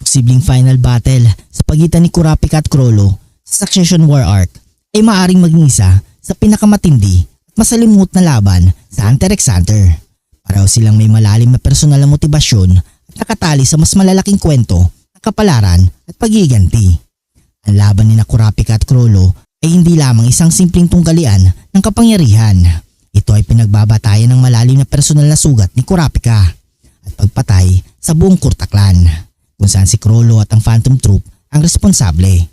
posibleng final battle sa pagitan ni Kurapika at Chrollo sa Succession War arc ay maaaring maging isa sa pinakamatindi at masalimuot na laban sa Hunter x Hunter. Pareho silang may malalim na personal na motibasyon at nakatali sa mas malalaking kwento ng kapalaran at pagiganti. Ang laban ni Kurapika at Chrollo ay hindi lamang isang simpleng tunggalian ng kapangyarihan. Ito ay pinagbabatayan ng malalim na personal na sugat ni Kurapika at pagpatay sa buong Kurta clan, kung saan si Chrollo at ang Phantom Troop ang responsable.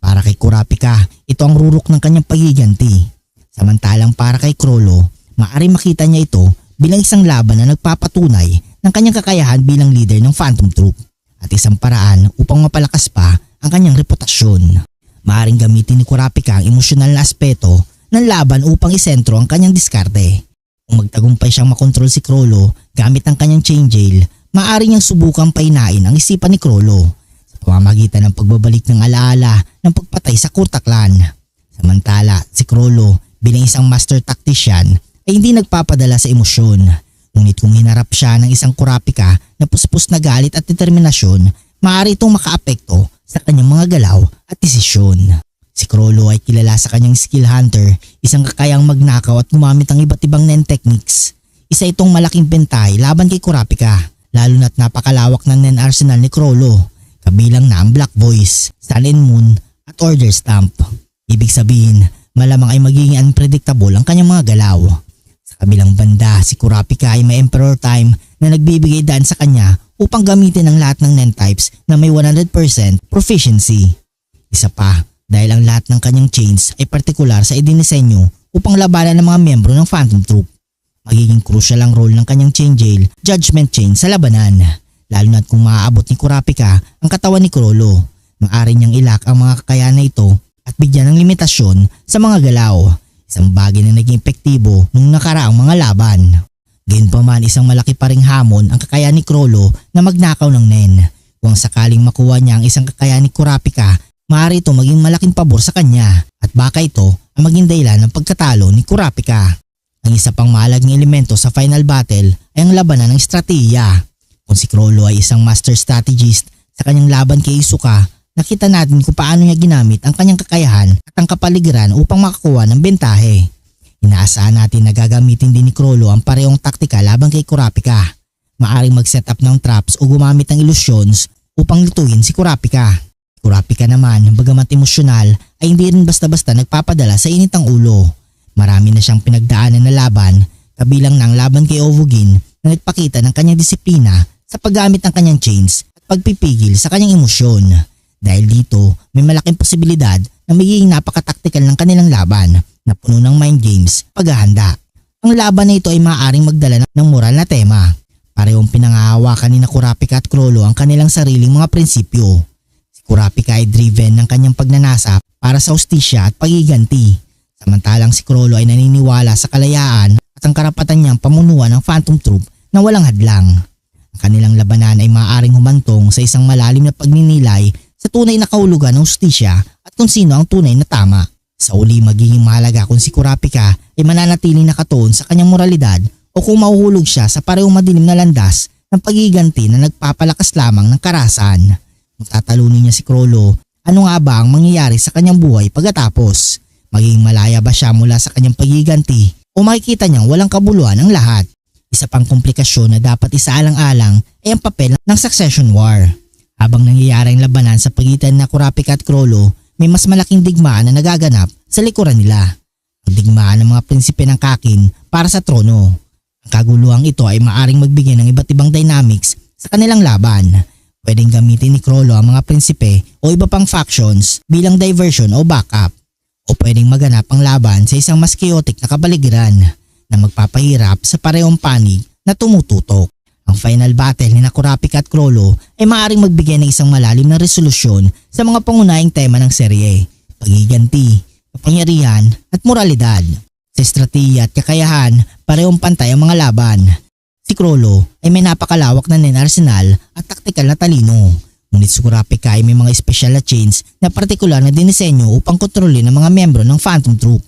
Para kay Kurapika, ito ang rurok ng kanyang pagiganti. Samantalang para kay Chrollo, maaari makita niya ito bilang isang laban na nagpapatunay ng kanyang kakayahan bilang leader ng Phantom Troop at isang paraan upang mapalakas pa ang kanyang reputasyon. Maaaring gamitin ni Kurapika ang emosyonal na aspeto ng laban upang isentro ang kanyang diskarte. Kung magtagumpay siyang makontrol si Chrollo gamit ang kanyang chain jail, maaari niyang subukang painain ang isipan ni Chrollo sa pamamagitan ng pagbabalik ng alaala ng pagpatay sa Kurta clan. Samantala, si Chrollo bilang isang master tactician ay hindi nagpapadala sa emosyon. Ngunit kung hinarap siya ng isang Kurapika na puspos na galit at determinasyon, maaari itong makaapekto sa kanyang mga galaw at desisyon. Si Chrollo ay kilala sa kanyang skill hunter, isang kakayang magnakaw at gumamit ng iba't ibang nen techniques. Isa itong malaking bentay laban kay Kurapika, lalo na't napakalawak ng nen arsenal ni Chrollo, kabilang na ang Black Voice, Sun and Moon at Order Stamp. Ibig sabihin, malamang ay magiging unpredictable ang kanyang mga galaw. Sa kabilang banda, si Kurapika ay may Emperor Time na nagbibigay daan sa kanya upang gamitin ang lahat ng nen types na may 100% proficiency. Isa pa, dahil ang lahat ng kanyang chains ay partikular sa idinisenyo upang labanan ng mga miyembro ng Phantom Troop. Magiging crucial ang role ng kanyang chain jail, Judgment Chain sa labanan, lalo na't kung maaabot ni Kurapika ang katawan ni Chrollo. Maaari niyang ilak ang mga kakayahan na ito at bigyan ng limitasyon sa mga galaw, isang bagay na naging epektibo nung nakaraang mga laban. Gayunpaman, isang malaki pa ring hamon ang kakayahan ni Chrollo na magnakaw ng nen. Kung sakaling makuha niya ang isang kakayahan ni Kurapika, maaari ito maging malaking pabor sa kanya at baka ito ang maging dahilan ng pagkatalo ni Kurapika. Ang isa pang mahalagang elemento sa final battle ay ang labanan ng estratehiya. Kung si Chrollo ay isang master strategist sa kanyang laban kay Hisoka, nakita natin kung paano niya ginamit ang kanyang kakayahan at ang kapaligiran upang makakuha ng bentahe. Inaasahan natin na gagamitin din ni Chrollo ang parehong taktika laban kay Kurapika. Maaring mag-set up ng traps o gumamit ng illusions upang lutuin si Kurapika. Kurapika naman, bagamat emosyonal, ay hindi rin basta-basta nagpapadala sa init ng ulo. Marami na siyang pinagdaanan na laban, kabilang na ang laban kay Ovogin na nagpakita ng kanyang disiplina sa paggamit ng kanyang chains at pagpipigil sa kanyang emosyon. Dahil dito, may malaking posibilidad na magiging napakataktikal ng kanilang laban na puno ng mind games, paghahanda. Ang laban na ito ay maaaring magdala ng moral na tema. Parehong pinangahawakan ni Kurapika at Chrollo ang kanilang sariling mga prinsipyo. Kurapika ay driven ng kanyang pagnanasa para sa hustisya at pagiganti, samantalang si Chrollo ay naniniwala sa kalayaan at ang karapatan niyang pamunuan ng Phantom Troop na walang hadlang. Ang kanilang labanan ay maaaring humantong sa isang malalim na pagninilay sa tunay na kahulugan ng hustisya at kung sino ang tunay na tama. Sa uli, magiging mahalaga kung si Kurapika ay mananatiling nakatuon sa kanyang moralidad o kung mahuhulog siya sa parehong madilim na landas ng pagiganti na nagpapalakas lamang ng karahasan. Kung tatalunin niya si Chrollo, ano nga ba ang mangyayari sa kanyang buhay pagkatapos? Magiging malaya ba siya mula sa kanyang pagiganti o makikita niyang walang kabuluhan ang lahat? Isa pang komplikasyon na dapat isaalang-alang ay ang papel ng Succession War. Habang nangyayari ang labanan sa pagitan na Kurapika at Chrollo, may mas malaking digmaan na nagaganap sa likuran nila. Ang digmaan ng mga prinsipe ng Kakin para sa trono. Ang kaguluhang ito ay maaaring magbigay ng iba't ibang dynamics sa kanilang laban. Pwedeng gamitin ni Chrollo ang mga prinsipe o iba pang factions bilang diversion o backup. O pwedeng maganap ang laban sa isang mas chaotic na kapaligiran na magpapahirap sa parehong panig na tumututok. Ang final battle ni Kurapika at Chrollo ay maaaring magbigay ng isang malalim na resolusyon sa mga pangunahing tema ng serye: pagiganti, kapangyarihan at moralidad. Sa estratehiya at kakayahan, parehong pantay ang mga laban. Si Chrollo ay may napakalawak na nen arsenal at taktikal na talino. Ngunit si Kurapika ay may mga special na chains na partikular na dinisenyo upang kontrolin ang mga miyembro ng Phantom Troop.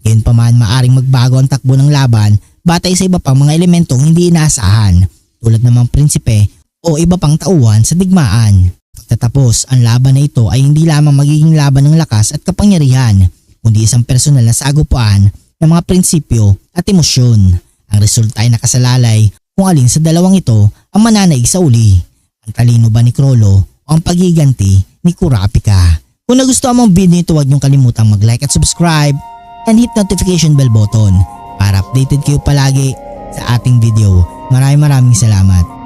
Gayunpaman, maaring magbago ang takbo ng laban batay sa iba pang mga elementong hindi inaasahan, tulad ng mga prinsipe o iba pang tauhan sa digmaan. Pagtatapos, ang laban na ito ay hindi lamang magiging laban ng lakas at kapangyarihan, kundi isang personal na sagupaan ng mga prinsipyo at emosyon. Ang resulta ay nakasalalay kung alin sa dalawang ito ang mananaig sa uli. Ang talino ba ni Crollo o ang pagiganti ni Kurapika? Kung nagustuhan mo ang video nito, huwag niyong kalimutang mag-like at subscribe and hit notification bell button para updated kayo palagi sa ating video. Maraming salamat.